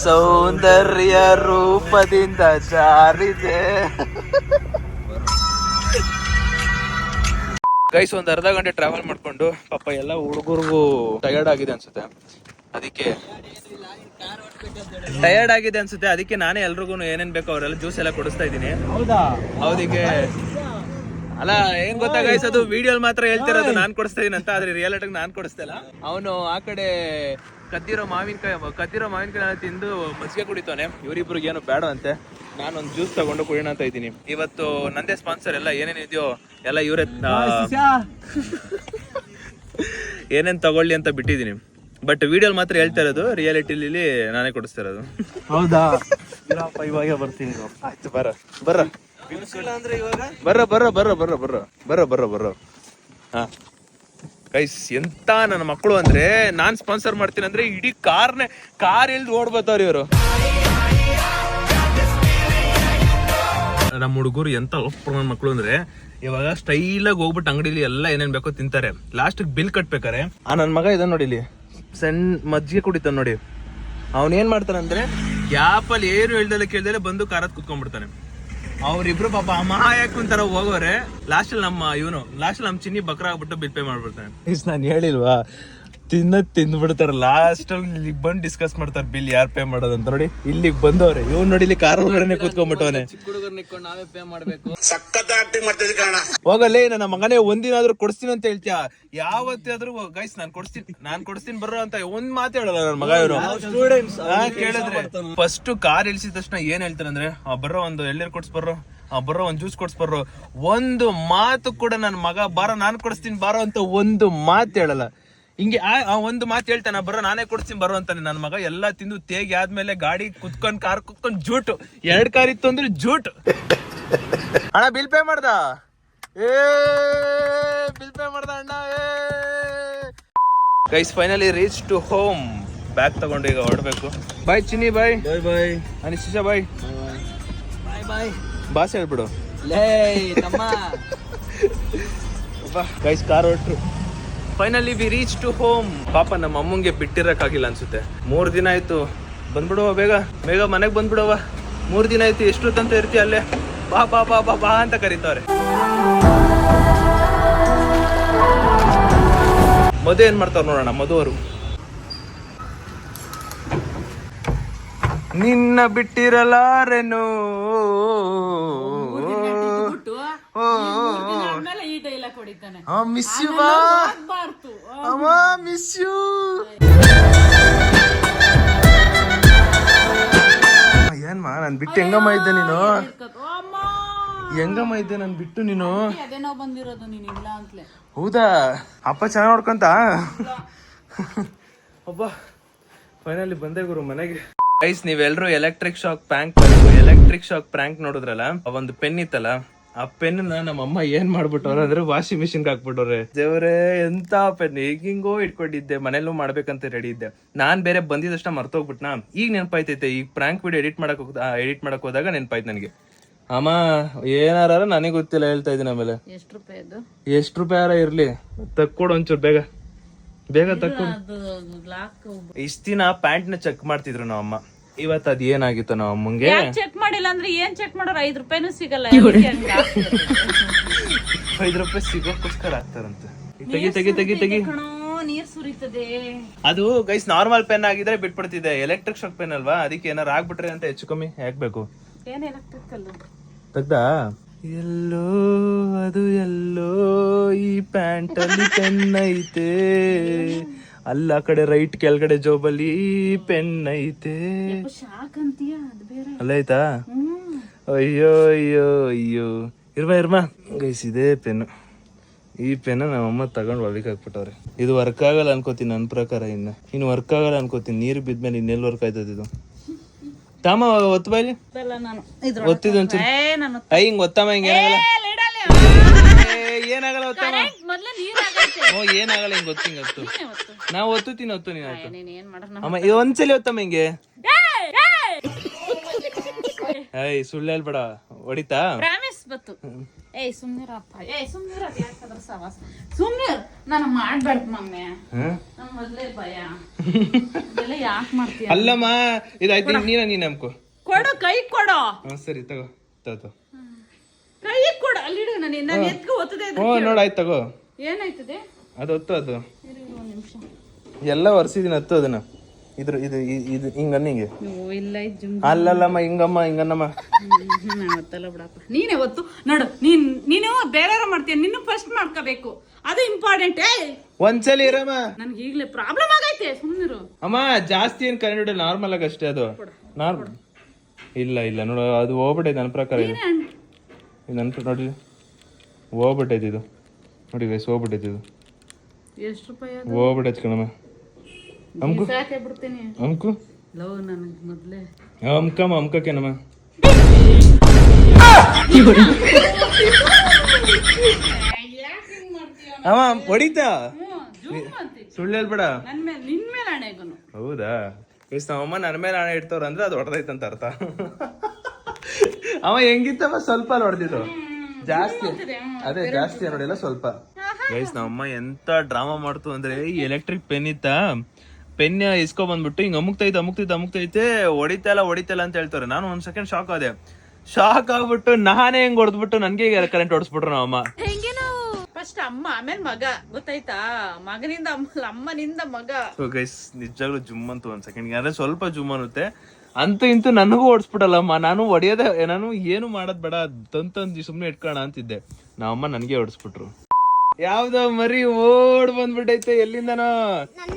Speaker 1: ಸೌಂದರ್ಯ ರೂಪದಿಂದ ಜಾರಿದೆ. ಗೈಸ್ ಒಂದ್ ಅರ್ಧ ಗಂಟೆ ಟ್ರಾವೆಲ್ ಮಾಡ್ಕೊಂಡು ಪಾಪ ಎಲ್ಲ ಹುಡುಗರಿಗೂ ಟಯರ್ಡ್ ಆಗಿದೆ ಅನ್ಸುತ್ತೆ, ಅದಕ್ಕೆ ನಾನೇ ಎಲ್ರಿಗೂ ಏನೇನ್ ಬೇಕೋ ಅವರೆಲ್ಲ ಜ್ಯೂಸ್ ಎಲ್ಲ ಕೊಡಿಸ್ತಾ ಇದ್ದೀನಿ. ಹೌದಿಗೆ ಅಲ್ಲ ಏನ್ ಗೊತ್ತಾ ಗೈಸ್, ಅದು ವಿಡಿಯೋ ಮಾತ್ರ ಹೇಳ್ತಿರೋದು ನಾನ್ ಕೊಡಿಸ್ತಾ ಇದೀನಿ ಅಂತ, ಆದ್ರೆ ರಿಯಾಲಿಟಿಗೆ ನಾನ್ ಕೊಡಿಸ್ತಾ ಇಲ್ಲ. ಅವನು ಆ ಕಡೆ ಕದ್ದಿರೋ ಮಾವಿನಕಾಯಿ ತಿಂದು ಮಜ್ಜಿಗೆ ಕುಡಿತಾನೆ. ಇವರಿಬ್ರಿಗೆ ಏನು ಬೇಡ ಅಂತೆ, ನಾನೊಂದು ಜ್ಯೂಸ್ ತಗೊಂಡು ಕುಡಿಯೋಣ ಅಂತ ಇದ್ದೀನಿ. ಇವತ್ತು ನಂದೇ ಸ್ಪಾನ್ಸರ್, ಎಲ್ಲ ಏನೇನಿದೆಯೋ ಎಲ್ಲ ಇವರೇ ಏನೇನ್ ತಗೊಳ್ಳಿ ಅಂತ ಬಿಟ್ಟಿದೀನಿ. ಬಟ್ ವಿಡಿಯೋ ಮಾತ್ರ ಹೇಳ್ತಾ ಇರೋದು, ರಿಯಾಲಿಟಿಲಿ ನಾನೇ ಕೊಡಿಸ್ತಾ ಇರೋದು.
Speaker 3: ಹೌದಾ? ಇವಾಗ ಬರ್ತೀನಿ.
Speaker 1: ಆಯ್ತು ಬರ್ರ ಹಾ ಗೈಸ್, ಎಂತ ನನ್ನ ಮಕ್ಕಳು ಅಂದ್ರೆ, ನಾನ್ ಸ್ಪಾನ್ಸರ್ ಮಾಡ್ತೀನಿ ಅಂದ್ರೆ ಇಡೀ ಕಾರ್ ಎಲ್ದು ಓಡ್ಬರ್ತಾವ್ರಿ ಇವರು. ನಮ್ಮ ಹುಡುಗರು ಎಂತ ನನ್ನ ಮಕ್ಕಳು ಅಂದ್ರೆ, ಇವಾಗ ಸ್ಟೈಲಾಗಿ ಹೋಗ್ಬಿಟ್ಟು ಅಂಗಡಿಲಿ ಎಲ್ಲ ಏನೇನ್ ಬೇಕೋ ತಿಂತಾರೆ. ಲಾಸ್ಟ್ ಬಿಲ್ ಕಟ್ಬೇಕಾರೆ ನನ್ ಮಗ ಇದನ್ನ ನೋಡಿ, ಇಲ್ಲಿ ಸಣ್ಣ ಮಜ್ಜಿಗೆ ಕುಡಿತಾನೆ ನೋಡಿ. ಅವನೇನ್ ಮಾಡ್ತಾನಂದ್ರೆ ಗ್ಯಾಪಲ್ಲಿ ಏನು ಹೇಳ್ದಲ್ಲ ಕೇಳ್ದಲೆ ಬಂದು ಕಾರದ್ ಕುತ್ಕೊಂಡ್ಬಿಡ್ತಾನೆ. ಅವ್ರಿಬ್ರು ಪಾಪ ಅಮಾಯಕ್ ಕುಂತಾರ ಹೋಗೋರೆ. ಲಾಸ್ಟ್ ನಮ್ ಚಿನ್ನಿ ಬಕ್ರ ಆಗ್ಬಿಟ್ಟು ಬಿಲ್ ಪೇ ಮಾಡ್ಬಿಡ್ತಾನೆ. ನಾನು ಹೇಳಿಲ್ವಾ, ತಿಂದ್ಬಿಡ್ತಾರೆ. ಲಾಸ್ಟ್ ಅಲ್ಲಿ ಬಂದು ಡಿಸ್ಕಸ್ ಮಾಡ್ತಾರೆ ಬಿಲ್ ಯಾರು ಪೇ ಮಾಡೋದಂತ. ನೋಡಿ ಇಲ್ಲಿಗೆ ಬಂದವ್ರೆ, ಇವ್ ನೋಡಿ ಇಲ್ಲಿ ಕಾರ್ ಒಳಗಡೆ ಕುತ್ಕೊಂಡ್ಬಿಟ್ಟವನೆ.
Speaker 2: ನಾವೇ ಪೇ ಮಾಡ್ಬೇಕು.
Speaker 1: ಹೋಗಲ್ಲೇ ನನ್ನ ಮಗನೇ, ಒಂದಿನಾದ್ರೂ ಕೊಡಿಸ್ತೀನಿ ಅಂತ ಹೇಳ್ತೀಯ, ಯಾವತ್ತಾದ್ರೂ ಗೈಸ್ ನಾನ್ ಕೊಡಿಸ್ತೀನಿ ಬರ್ರೋ ಅಂತ ಒಂದ್ ಮಾತು ಹೇಳಲ್ಲ ನನ್ನ ಮಗ. ಇವರು ಕೇಳಿದ್ರೆ ಫಸ್ಟ್ ಕಾರ್ ಇಳಿಸಿದ ತಕ್ಷಣ ಏನ್ ಹೇಳ್ತಾರೆ ಅಂದ್ರೆ, ಬರ್ರೋ ಒಂದು ಎಳ್ನೀರ್ ಕೊಡ್ಸ್ಬರ್ರೋ, ಬರ್ರೋ ಒಂದ್ ಜ್ಯೂಸ್ ಕೊಡ್ಸ್ಬರ್ರೋ. ಒಂದು ಮಾತು ಕೂಡ ನನ್ನ ಮಗ ಬಾರೋ ನಾನ್ ಕೊಡಿಸ್ತೀನಿ ಬಾರೋ ಅಂತ ಒಂದು ಮಾತು ಹೇಳಲ್ಲ. ಹಿಂಗೆ ಒಂದು ಮಾತು ಹೇಳ್ತಾನೆ, ಬರೋ ನಾನೇ ಕೊಡ್ತೀನಿ ಬರೋ ಅಂತಾನೆ. ನನ್ನ ಮಗ ಎಲ್ಲ ತಿಂದು ತೇಗಿ ಆದ್ಮೇಲೆ ಗಾಡಿ ಕಾರ್ ಕುತ್ಕೊಂಡ್ ಜೂಟು, 2 ಕಾರ್ ಇತ್ತು ಅಂದ್ರೆ ಜೂಟು. ಅಣ್ಣ ಬಿಲ್ ಪೇ ಮಾಡ್ದ ಅಣ್ಣ. Guys finally reach to home. Bag ತಗೊಂಡು ಈಗ ಹೊರಡ್ಬೇಕು. Bye Chinni, bye
Speaker 2: bye
Speaker 1: Anisha, bye boss ಹೇಳ್ಬಿಡು. ಗೈಸ್ ಕಾರ್ ಹೊರಟ್ರು. Finally we reach to home. ಪಾಪ ನಮ್ಮ ಅಮ್ಮಂಗೆ ಬಿಟ್ಟಿರಕ್ಕಾಗಿಲ್ಲ ಅನ್ಸುತ್ತೆ. 3 ದಿನ ಆಯ್ತು. ಬಂದ್ಬಿಡುವ ಬೇಗ ಮನೆಗೆ ಬಂದ್ಬಿಡುವ. 3 ದಿನ ಆಯ್ತು, ಎಷ್ಟೊತ್ತಂತ ಇರ್ತೀಯ ಅಲ್ಲೇ, ಬಾ ಬಾ ಬಾ ಬಾ ಬಾ ಅಂತ ಕರೀತಾವ್ರೆ. ಮಧು ಏನ್ ಮಾಡ್ತಾವ್ ನೋಡೋಣ. ಮಧು ಅವರು ನಿನ್ನ ಬಿಟ್ಟಿರಲಾರೆನು ಮಿಸ್ ಯು ಅಮ್ಮ, ಮಿಸ್ ಯು. ಏನ್ಮ ನನ್ ಬಿಟ್ಟು ಹೆಂಗಮ್ಮ ಇದ್ದೆ ನೀನು, ಹೆಂಗಮ್ಮ ಇದ್ದೆ ನನ್ ಬಿಟ್ಟು ನೀನು? ಹೌದಾ? ಅಪ್ಪ ಚೆನ್ನಾಗ್ ನೋಡ್ಕೊಂತ. ಅಬ್ಬಾ ಫೈನಲಿ ಬಂದೆ ಗುರು ಮನೆಗೆ. ಗೈಸ್ ನೀವೆಲ್ರು ಎಲೆಕ್ಟ್ರಿಕ್ ಶಾಕ್ ಪ್ರ್ಯಾಂಕ್ ನೋಡಿದ್ರಲ್ಲ, ಒಂದು ಪೆನ್ ಇತ್ತಲ್ಲ, ಆ ಪೆನ್ ನಮ್ಮ ಅಮ್ಮ ಏನ್ ಮಾಡ್ಬಿಟ್ಟವ್ರೆ ಅಂದ್ರೆ ವಾಷಿಂಗ್ ಮಿಷಿನ್ ಹಾಕ್ಬಿಟ್ಟವ್ರೆ. ದೇವ್ರೆ ಎಂತ ಪೆನ್, ಹಿಂಗೋ ಇಟ್ಕೊಂಡಿದ್ದೆ, ಮನೇಲೂ ಮಾಡ್ಬೇಕಂತ ರೆಡಿ ಇದ್ದೆ. ನಾನ್ ಬೇರೆ ಬಂದಿದ್ದಷ್ಟ ಮರ್ತೋಗ್ಬಿಟ್ನಾ. ಈಗ ನೆನಪಾಯ್ತೈತೆ, ಈಗ ಪ್ರ್ಯಾಂಕ್ ವಿಡಿಯೋ ಎಡಿಟ್ ಮಾಡಕ್ ಹೋದಾಗ ನೆನಪಾಯ್ತು ನನಗೆ. ಅಮ್ಮ ಏನಾರ ನನಗೆ ಗೊತ್ತಿಲ್ಲ, ಹೇಳ್ತಾ ಇದ್ದೀನಿ. ಆಮೇಲೆ ಎಷ್ಟು ರೂಪಾಯಿ ಇರ್ಲಿ, ತಕ್ಕೊಡು ಒಂಚೂರು ಬೇಗ ತಕ್ಕೊಡು. ಇಷ್ಟ ದಿನ ಪ್ಯಾಂಟ್ ನ ಚೆಕ್ ಮಾಡ್ತಿದ್ರು ನಮ್ಮ ಅಮ್ಮ. ಇವತ್ತು ಅದ್ ಏನಾಗಿತ್ತು ನಮ್ಮ ಅಮ್ಮಂಗೆ
Speaker 5: ಚೆಕ್ ಮಾಡಿಲ್ಲ ಅಂದ್ರೆ ಏನ್ ಚೆಕ್ ಮಾಡೋರು? 5 ರೂಪಾಯಿನೂ ಸಿಗಲ್ಲ.
Speaker 1: 5 ರೂಪಾಯಿ ಸಿಗೋಕ್ಕೋಸ್ಕರ ಆಗ್ತಾರಂತೆ. ತೆಗಿ
Speaker 5: ನೀರ್ ಸುರಿತದೆ.
Speaker 1: ಅದು ಗೈಸ್ ನಾರ್ಮಲ್ ಪೆನ್ ಆಗಿದ್ರೆ ಬಿಟ್ಬಿಡ್ತಿದೆ, ಎಲೆಕ್ಟ್ರಿಕ್ ಶಾಕ್ ಪೆನ್ ಅಲ್ವಾ, ಅದಕ್ಕೆ ಏನಾರು ಆಗ್ಬಿಟ್ರೆ ಅಂತ ಹೆಚ್ಚು ಕಮ್ಮಿ ಹಾಕ್ಬೇಕು.
Speaker 5: ಏನ್ ಎಲೆಕ್ಟ್ರಿಕಲ್
Speaker 1: ತೆಗ್ದಾ? ಎಲ್ಲೋ ಈ ಪ್ಯಾಂಟ್ ಅಲ್ಲಿ ಪೆನ್ ಐತೆ, ಅಲ್ಲ ಕಡೆ ರೈಟ್ ಕೆಳಗಡೆ ಜೋಬಲ್ಲಿ ಪೆನ್ ಐತೆ. ಅಲ್ಲ ಆಯ್ತಾ? ಅಯ್ಯೋ ಇರ್ಮಾ ಗೈಸ್, ಇದೇ ಪೆನ್ನು ಈ ಪೆನ್ನ ನಮ್ಮಮ್ಮ ತಗೊಂಡು ಒಳಗೆ ಹಾಕ್ಬಿಟ್ಟವ್ರೆ. ಇದು ವರ್ಕ್ ಆಗಲ್ಲ ಅನ್ಕೋತೀನಿ ನನ್ನ ಪ್ರಕಾರ. ಇನ್ನು ವರ್ಕ್ ಆಗಲ್ಲ ಅನ್ಕೋತೀನಿ. ನೀರು ಬಿದ್ಮೇಲೆ ಇನ್ನೆಲ್ಲಿ ವರ್ಕ್ ಆಯ್ತದ ಇದು? ತಾಮ ಒತ್ತು ಬಾಯ್ಲಿ ಒತ್ತಿದ್ ಒಂಚೂರು. ಹಿಂಗ್ ಒತ್ತಮ್ಮ ಹಿಂಗ ಏನಾಗಲ್ಲ ಒತ್ತಮ್ಮ. ಏನಾಗಲ್ಲ ಹಿಂಗ್ ಗೊತ್ತು ಹಿಂಗ ಹತ್ತು. ನಾವು ಒತ್ತುತ್ತೀನಿ ಒತ್ತು ನೀನು ಆಯ್ತು ಅಮ್ಮ. ಇದು ಒಂದ್ಸಲಿ ಒತ್ತಮ್ಮ ಹಿಂಗೆ. ಏಯ್ ಸುಳ್ಳು ಹೇಳ್ಬೇಡ. ಹೊಡಿತಾ ಅಲ್ಲಮ್ಮ ಇದಾಯ್ತು. ನೀನ್ ನಂಬ್ಕೊ.
Speaker 5: ಕೊಡು ಕೈ ಕೊಡು.
Speaker 1: ಸರಿ ತಗೋ ತಗೋ.
Speaker 5: ಕೈ ಕೊಡು. ಅಲ್ಲಿ ನಾನು ಎತ್ಕೊ ಒತ್ತದೆ.
Speaker 1: ನೋಡಾಯ್ತು ತಗೋ.
Speaker 5: ಏನಾಯ್ತದೆ
Speaker 1: ಅದು ಒತ್ತು. ಅದು ಎಲ್ಲ ಒರ್ಸಿದೀನಿ ಹತ್ತು ಅದನ್ನ. ಇದು ಇದು ಇದು ಹಿಂಗೆ ಅಲ್ಲಲ್ಲಮ್ಮ ಹಿಂಗಮ್ಮ ಹಿಂಗನ್ನಮ್ಮ.
Speaker 5: ನೀನೇ ಒತ್ತು ನೋಡು. ನೀನು ಬೇರೆಯವ್ರ ಮಾಡ್ತೀಯ. ನಿನ್ನ ಫಸ್ಟ್ ಮಾಡ್ಕೋಬೇಕು, ಅದು ಇಂಪಾರ್ಟೆಂಟ್.
Speaker 1: ಒಂದ್ಸಲಿ ಇರಮ್ಮ.
Speaker 5: ನನ್ಗೆ ಈಗಲೇ ಪ್ರಾಬ್ಲಮ್ ಆಗೈತೆ. ಸುಮ್ಮನಿರು
Speaker 1: ಅಮ್ಮ. ಜಾಸ್ತಿ ಏನ್ ಕರೆಂಟ್ ನಾರ್ಮಲ್ ಆಗಿ ಅಷ್ಟೇ. ಅದು ನಾರ್ಮಲ್ ಇಲ್ಲ ನೋಡು. ಅದು ಹೋಗ್ಬಿಟ್ಟೈತೆ ನನ್ನ ಪ್ರಕಾರ. ಇದು ನನ್ನ ನೋಡಿ ಹೋಗ್ಬಿಟ್ಟೈತೆ ಇದು. ನೋಡಿ ವಯಸ್ಸು ಹೋಗ್ಬಿಟ್ಟೈತೆ ಇದು.
Speaker 5: ಎಷ್ಟು ರೂಪಾಯಿ
Speaker 1: ಹೋಗ್ಬಿಟ್ಟೈತೆ ಕಣಮ್ಮ. ಅಮ್ಕು ಅಮ್ಕು ಅಮ್ಕಮ್ಮ ಅಮ್ಕಕ್ಕೇನಮ್ಮ. ಅಮ್ಮ ಹೊಡಿತಾ ಸುಳ್ಳು ಹೇಳ್ಬೇಡ. ಹೌದಾ? ನಮ್ಮಮ್ಮ ನನ್ನ ಮೇಲೆ ಹಣ ಇಡ್ತವ್ರ ಅಂದ್ರೆ ಅದು ಹೊಡೆದೈತಂತ ಅರ್ಥ. ಅವ ಹೆಂಗಿತ್ತಮ್ಮ ಸ್ವಲ್ಪ ಅಲ್ಲಿ ಹೊಡೆದಿದ್ದು. ಜಾಸ್ತಿ ಅದೇ ಜಾಸ್ತಿ ನೋಡಿಲ್ಲ ಸ್ವಲ್ಪ. ಗೈಸ್ ನಮ್ಮಮ್ಮ ಎಂತ ಡ್ರಾಮಾ ಮಾಡ್ತು ಅಂದ್ರೆ, ಈ ಎಲೆಕ್ಟ್ರಿಕ್ ಪೆನ್ ಇತ್ತ, ಪೆನ್ ಇಸ್ಕೊ ಬಂದ್ಬಿಟ್ಟು ಹಿಂಗ್ ಅಮುಕ್ತೈತೆ ಹೊಡಿತಲ್ಲ ಅಂತ ಹೇಳ್ತಾರೆ. ನಾನು ಒಂದ್ ಸೆಕೆಂಡ್ ಶಾಕ್ ಆದೆ. ಶಾಕ್ ಆಗ್ಬಿಟ್ಟು ನಾನೇ ಹೆಂಗ್ ಹೊಡೆದ್ಬಿಟ್ಟು ನನ್ಗೆ ಕರೆಂಟ್ ಹೊಡ್ಸ್ಬಿಟ್ರು ನಮ್ಮಮ್ಮ.
Speaker 5: ಫಸ್ಟ್ ಅಮ್ಮ ಆಮೇಲೆ ಮಗ, ಗೊತ್ತಾಯ್ತಾ? ಮಗನಿಂದ ಅಮ್ಮನಿಂದ ಮಗ.
Speaker 1: ಸೊ ಗೈಸ್ ನಿಜವಾಗ್ಲೂ ಜುಮ್ ಅಂತು ಒಂದ್ ಸೆಕೆಂಡ್. ಅಂದ್ರೆ ಸ್ವಲ್ಪ ಜುಮ್ ಅನ್ನುತ್ತೆ. ಅಂತೂ ಇಂತೂ ನನಗೂ ಓಡಿಸ್ಬಿಡಲ್ಲಮ್ಮ. ನಾನು ಹೊಡಿಯೋದೇ, ನಾನು ಏನು ಮಾಡೋದ್ ಬೇಡ ತಂತಂದು ಸುಮ್ನೆ ಇಟ್ಕೋಣ ಅಂತಿದ್ದೆ. ನಮ್ಮಮ್ಮ ನನ್ಗೆ ಹೊಡಿಸ್ಬಿಟ್ರು. ಯಾವ್ದೋ ಮರಿ ಓಡ್ ಬಂದ್ಬಿಟ್ಟೈತೆ ಎಲ್ಲಿಂದನೋ.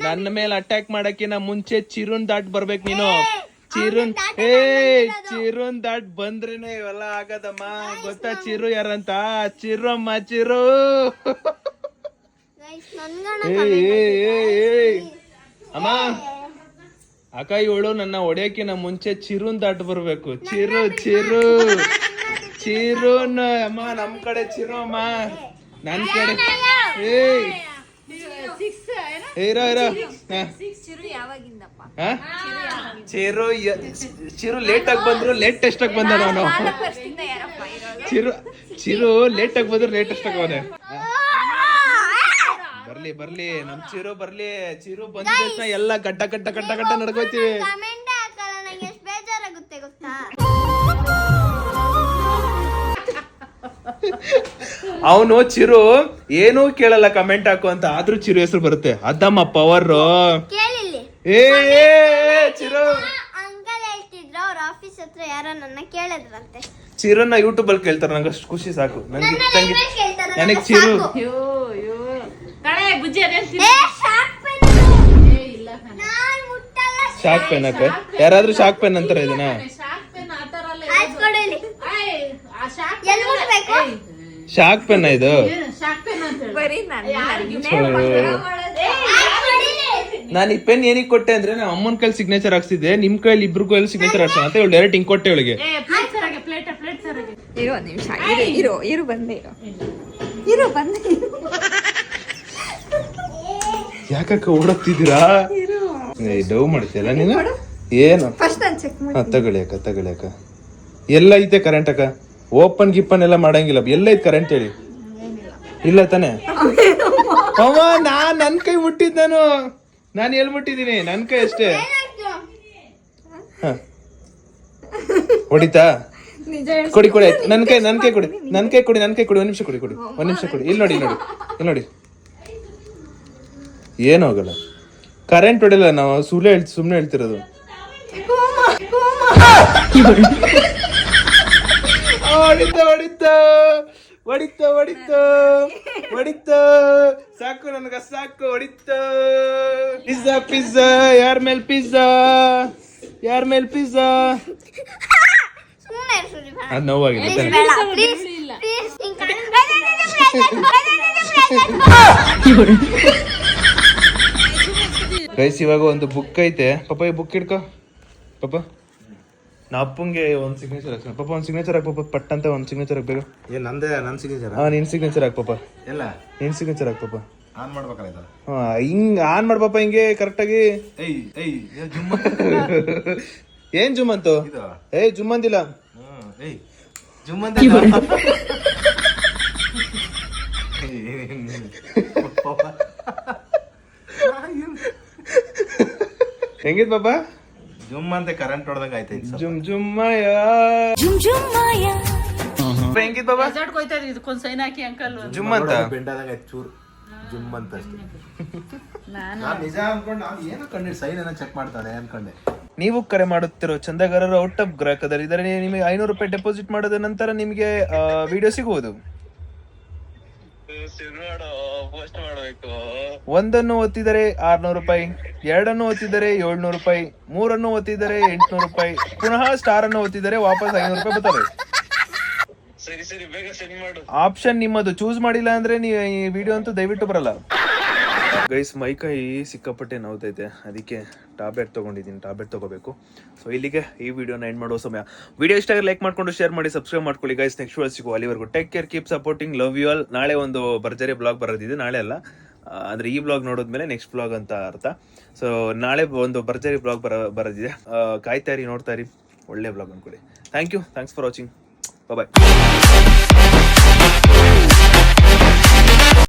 Speaker 1: ನನ್ನ ಮೇಲೆ ಅಟ್ಯಾಕ್ ಮಾಡಕ್ಕಿನ ಮುಂಚೆ ಚಿರುನ್ ದಾಟ್ ಬರ್ಬೇಕು ನೀನು. ಚಿರುನ್ ದಾಟ್ ಬಂದ್ರೇನೆ ಇವೆಲ್ಲ ಆಗದಮ್ಮ. ಗೊತ್ತಾ ಚಿರು ಯಾರಂತ? ಚಿರಮ್ಮ ಚಿರು. ಅಮ್ಮ ಅಕ್ಕ ಇವಳು ನನ್ನ ಹೊಡೆಯಕ್ಕಿನ ಮುಂಚೆ ಚಿರುನ್ ದಾಟ್ ಬರ್ಬೇಕು. ಚಿರುನ್ ಅಮ್ಮ. ನಮ್ ಕಡೆ ಚಿರು ಅಮ್ಮ, ನನ್ ಕಡೆ. ಚಿರು ಲೇಟ್ ಆಗಿ ಬಂದ್ರು ಲೇಟೆಸ್ಟ್ ಆಗಿ ಬಂದ. ನಾನು ಚಿರು ಲೇಟ್ ಆಗಿ ಬಂದ್ರು ಲೇಟೆಸ್ಟ್ ಆಗಿ ಬಂದೆ. ಬರ್ಲಿ ನಮ್ ಚಿರು ಬರ್ಲಿ. ಚಿರು ಬಂದ ತಕ್ಷಣ ಎಲ್ಲ ಗಡ್ಡ ನಡ್ಕೋತೀವಿ. ಅವನು ಚಿರು ಏನೂ ಕೇಳಲ್ಲ ಕಮೆಂಟ್ ಹಾಕು ಅಂತ, ಆದ್ರೂ ಚಿರು ಹೆಸರು ಬರುತ್ತೆ. ಅದಮ್ಮ ಪವರ್. ಚಿರು ಚಿರನ್ನ ಯೂಟ್ಯೂಬ್ ಅಲ್ಲಿ ಕೇಳ್ತಾರೆ. ನಂಗೆ ಅಷ್ಟು ಖುಷಿ ಸಾಕು. ನನಗೆ ಚಿರು ಶಾಕ್ ಪೆನ್ ಹಾಕ. ಯಾರಾದ್ರೂ ಶಾಕ್ ಪೆನ್ ಅಂತಾರ ಇದನ್ನ? ಶಾಕ್ ಪೆನ್ ಇದು. ನಾನು ಈ ಪೆನ್ ಏನಿಗೆ ಕೊಟ್ಟೆ ಅಂದ್ರೆ, ನಮ್ಮ ಅಮ್ಮನ ಕೈಲಿ ಸಿಗ್ನೇಚರ್ ಹಾಕ್ಸಿದ್ದೆ, ನಿಮ್ ಕೈಲಿ ಇಬ್ರು ಕೈಲಿ ಸಿಗ್ನೇಚರ್ ಹಾಕ್ಸೋಣ ಅಂತ ಇವಳು ಡೈರೆಕ್ಟ್ ಹಿಂಗ್ ಕೊಟ್ಟೆ ಇವಳಿಗೆ. ಯಾಕಕ್ಕ ಓಡೋಗ್ತಿದ್ದೀರಾ? ಡವ್ ಮಾಡ್ತೀಯಲ್ಲ ನೀನು. ಏನು ತಗೊಳ್ಳಿ ಅಕ್ಕ. ಎಲ್ಲ ಐತೆ ಕರೆಂಟ್ ಅಕ್ಕ? ಓಪನ್ ಗಿಪ್ಪನ್ ಎಲ್ಲ ಮಾಡಂಗಿಲ್ಲ. ಎಲ್ಲ ಐತೆ ಕರೆಂಟ್ ಹೇಳಿ? ಇಲ್ಲ ತಾನೆ? ಅವ ನನ್ ಕೈ ಮುಟ್ಟಿದ್. ನಾನು ಎಲ್ಲಿ ಮುಟ್ಟಿದೀನಿ? ನನ್ ಕೈ ಅಷ್ಟೇ. ಹೊಡಿತಾ? ಕೊಡಿ ನನ್ ಕೈ ಕೊಡಿ. ಒಂದ್ ನಿಮಿಷ ಕೊಡಿ. ಇಲ್ಲಿ ನೋಡಿ. ಏನು ಹೋಗಲ್ಲ. ಕರೆಂಟ್ ಹೊಡಿಲ್ಲ. ನಾವು ಸುಮ್ನೆ ಹೇಳ್ತಿರೋದು. ಹೊಡಿತ ಸಾಕು ನನಗ ಸಾಕು. ಹೊಡಿತ. ಪಿಜ್ಜಾ ಯಾರ ಮೇಲ್ ಪಿಜ್ಜಾ? ಅದ್ ನೋವಾಗಿಲ್ಲ. ಗೈಸ್ ಇವಾಗ ಒಂದು ಬುಕ್ ಐತೆ ಪಾಪ, ಈ ಬುಕ್ ಇಡ್ಕೋ ಪಾಪ. ನಾ ಅಪ್ಪಂಗೆ ಒಂದು ಸಿಗ್ನೇಚರ್ ಹಾಕ್ಸೋಣ ಪಾಪ, ಒಂದು ಸಿಗ್ನೇಚರ್ ಹಾಕ್ ಪಾಪ, ಪಟ್ ಅಂತ ಒಂದು ಸಿಗ್ನೇಚರ್ ಹಾಕ್ಬೇಕು.
Speaker 2: ಏನ್ ನಂದೇ ನನ್ ಸಿಗ್ನೇಚರ್
Speaker 1: ಹಾ ನಿನ್ ಸಿಗ್ನೇಚರ್ ಹಾಕ್ ಪಾಪ,
Speaker 2: ಎಲ್ಲ
Speaker 1: ನಿನ್ ಸಿಗ್ನೇಚರ್ ಹಾಕ್ ಪಾಪ.
Speaker 2: ಆನ್ ಮಾಡ್ಬೇಕಲ್ಲ ಇದು.
Speaker 1: ಹಾ ಹಿಂಗ್ ಆನ್ ಮಾಡ್ ಪಾಪ, ಹಿಂಗೆ ಕರೆಕ್ಟಾಗಿ.
Speaker 2: ಏಯ್ ಏಯ್ ಏನ್ ಜುಮ್
Speaker 1: ಏನ್ ಜುಮ್ ಅಂತು?
Speaker 2: ಇದು
Speaker 1: ಏಯ್ ಜುಮ್ ಅಂದಿಲ್ಲ.
Speaker 2: ಏಯ್ ಜುಮ್ ಅಂತ
Speaker 1: ಹೆಂಗಿದ್ ಪಾಪ?
Speaker 2: ಜುಮ್ ಅಂತ ಕರೆಂಟ್ ಹೊಡೆದಂಗ ಆಯ್ತು.
Speaker 1: ಜುಮ್ ಜುಮ್ಮಯ್ಯ. ಹೆಂಗಿದ್ ಪಾಪ?
Speaker 6: ಇದಕ್ಕೊಂದ್ ಸೈನ್ ಹಾಕಿ ಅಂಕಲ್.
Speaker 1: ಜುಮ್ ಅಂತ
Speaker 2: ಬೆಂಡಾದಂಗ ಆಯ್ತು ಚೂರು. ಜುಮ್ ಅಂತ ಅಷ್ಟೇ. ನಾನು ನಿಜ ಅನ್ಕೊಂಡು ನಾನು ಏನೋ ಕಂಡು ಸೈನ್ ಏನೋ ಚೆಕ್ ಮಾಡ್ತಾನೆ ಅನ್ಕೊಂಡೆ.
Speaker 1: ನೀವು ಕರೆ ಮಾಡುತ್ತಿರೋ ಚಂದಗಾರರು ಔಟ್ ಆಫ್ ಗ್ರಾಹಕರಿದ್ದಾರೆ. ನಿಮಗೆ 500 ರೂಪಾಯಿ ಡೆಪಾಸಿಟ್ ಮಾಡಿದ ನಂತರ ನಿಮಗೆ ವಿಡಿಯೋ ಸಿಗುವುದು. ಒಂದನ್ನು ಒತ್ತಿದರೆ 600 ರೂಪಾಯಿ, ಎರಡನ್ನು ಒತ್ತಿದರೆ 700 ರೂಪಾಯಿ, ಮೂರನ್ನು ಒತ್ತಿದರೆ 800 ರೂಪಾಯಿ, ಪುನಃ ಸ್ಟಾರ್ ಅನ್ನು ಒತ್ತಿದರೆ ವಾಪಸ್ 500 ರೂಪಾಯಿ ಬರ್ತವೆ. ಆಪ್ಷನ್ ನಿಮ್ಮದು. ಚೂಸ್ ಮಾಡಿಲ್ಲ ಅಂದ್ರೆ ನೀವು ಈ ವಿಡಿಯೋ ಅಂತೂ ದಯವಿಟ್ಟು ಬರಲ್ಲ. ಗೈಸ್ ಮೈಕೈ ಸಿಕ್ಕಾಪಟ್ಟೆ ನೋವ್ತೈತೆ, ಅದಕ್ಕೆ ಟ್ಯಾಬ್ಲೆಟ್ ತೊಗೊಂಡಿದ್ದೀನಿ, ಟ್ಯಾಬ್ಲೆಟ್ ತೊಗೋಬೇಕು. ಸೊ ಇಲ್ಲಿಗೆ ಈ ವಿಡಿಯೋನ ಎಂಡ್ ಮಾಡೋ ಸಮಯ. ವಿಡಿಯೋ ಇಷ್ಟ ಆಗಿ ಲೈಕ್ ಮಾಡ್ಕೊಂಡು ಶೇರ್ ಮಾಡಿ, ಸಬ್ಸ್ಕ್ರೈಬ್ ಮಾಡ್ಕೊಳ್ಳಿ ಗೈಸ್. ನೆಕ್ಸ್ಟ್ ವಿಡಿಯೋ ಸಿಗೋ, ಅಲ್ಲಿವರೆಗೂ take care, keep supporting, love you all. ನಾಳೆ ಒಂದು ಭರ್ಜರಿ ಬ್ಲಾಗ್ ಬರೋದಿದೆ, ನಾಳೆ ಅಲ್ಲ ಅಂದರೆ ಈ ಬ್ಲಾಗ್ ನೋಡಿದ್ಮೇಲೆ ನೆಕ್ಸ್ಟ್ ಬ್ಲಾಗ್ ಅಂತ ಅರ್ಥ. ಸೊ ನಾಳೆ ಒಂದು ಭರ್ಜರಿ ಬ್ಲಾಗ್ ಬರೋದಿದೆ, ಕಾಯ್ತಾ ಇರಿ, ನೋಡ್ತಾ ಇರಿ, ಒಳ್ಳೆ ಬ್ಲಾಗ್ ಅಂದ್ಕೊಳ್ಳಿ. Thanks for watching, bye.